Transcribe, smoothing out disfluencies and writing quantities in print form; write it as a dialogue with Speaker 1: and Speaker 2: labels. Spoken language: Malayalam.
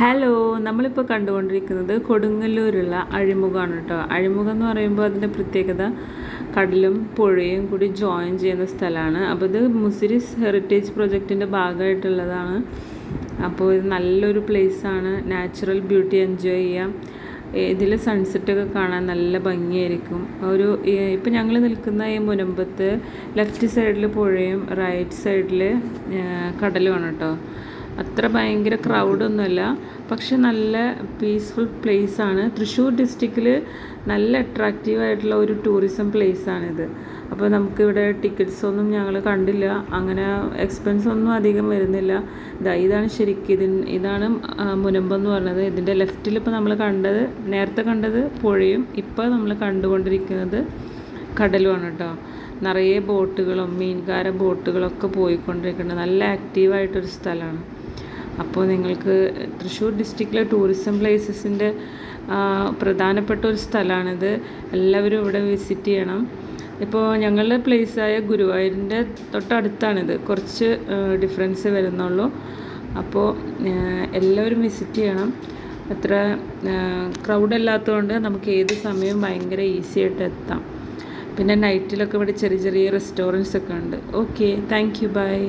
Speaker 1: ഹലോ, നമ്മളിപ്പോൾ കണ്ടുകൊണ്ടിരിക്കുന്നത് കൊടുങ്ങല്ലൂരുള്ള അഴിമുഖമാണ് കേട്ടോ. അഴിമുഖം എന്ന് പറയുമ്പോൾ അതിൻ്റെ പ്രത്യേകത കടലും പുഴയും കൂടി ജോയിൻ ചെയ്യുന്ന സ്ഥലമാണ്. അപ്പോൾ ഇത് മുസിരിസ് ഹെറിറ്റേജ് പ്രൊജക്റ്റിൻ്റെ ഭാഗമായിട്ടുള്ളതാണ്. അപ്പോൾ ഇത് നല്ലൊരു പ്ലേസാണ്. നാച്ചുറൽ ബ്യൂട്ടി എൻജോയ് ചെയ്യാം. ഇതിൽ സൺസെറ്റൊക്കെ കാണാൻ നല്ല ഭംഗിയായിരിക്കും. ഇപ്പം ഞങ്ങൾ നിൽക്കുന്ന ഈ മുനമ്പത്ത് ലെഫ്റ്റ് സൈഡിൽ പുഴയും റൈറ്റ് സൈഡിൽ കടലുമാണ് കേട്ടോ. അത്ര ഭയങ്കര ക്രൗഡൊന്നുമല്ല, പക്ഷെ നല്ല പീസ്ഫുൾ പ്ലേസാണ്. തൃശ്ശൂർ ഡിസ്ട്രിക്റ്റിൽ നല്ല അട്രാക്റ്റീവായിട്ടുള്ള ഒരു ടൂറിസം പ്ലേസാണിത്. അപ്പോൾ നമുക്കിവിടെ ടിക്കറ്റ്സൊന്നും ഞങ്ങൾ കണ്ടില്ല, അങ്ങനെ എക്സ്പെൻസ് ഒന്നും അധികം വരുന്നില്ല. ഇതാണ് ശരിക്കും ഇതാണ് മുനമ്പം എന്ന് പറഞ്ഞത്. ഇതിൻ്റെ ലെഫ്റ്റിൽ ഇപ്പോൾ നമ്മൾ നേരത്തെ കണ്ടത് പുഴയും ഇപ്പോൾ നമ്മൾ കണ്ടുകൊണ്ടിരിക്കുന്നത് കടലുമാണ് കേട്ടോ. നിറയെ ബോട്ടുകളും മീൻകാര ബോട്ടുകളൊക്കെ പോയിക്കൊണ്ടിരിക്കുന്നുണ്ട്. നല്ല ആക്റ്റീവായിട്ടൊരു സ്ഥലമാണ്. അപ്പോൾ നിങ്ങൾക്ക് തൃശ്ശൂർ ഡിസ്ട്രിക്റ്റിലെ ടൂറിസം പ്ലേസസിൻ്റെ പ്രധാനപ്പെട്ട ഒരു സ്ഥലമാണിത്. എല്ലാവരും ഇവിടെ വിസിറ്റ് ചെയ്യണം. ഇപ്പോൾ ഞങ്ങളുടെ പ്ലേസായ ഗുരുവായൂരിൻ്റെ തൊട്ടടുത്താണിത്. കുറച്ച് ഡിഫറൻസ് വരുന്നുള്ളൂ. അപ്പോൾ എല്ലാവരും വിസിറ്റ് ചെയ്യണം. അത്ര ക്രൗഡല്ലാത്തതുകൊണ്ട് നമുക്ക് ഏത് സമയവും ഭയങ്കര ഈസി ആയിട്ട് എത്താം. പിന്നെ നൈറ്റിലൊക്കെ ഇവിടെ ചെറിയ ചെറിയ റെസ്റ്റോറൻറ്റ്സ് ഒക്കെ ഉണ്ട്. Okay, thank you, by.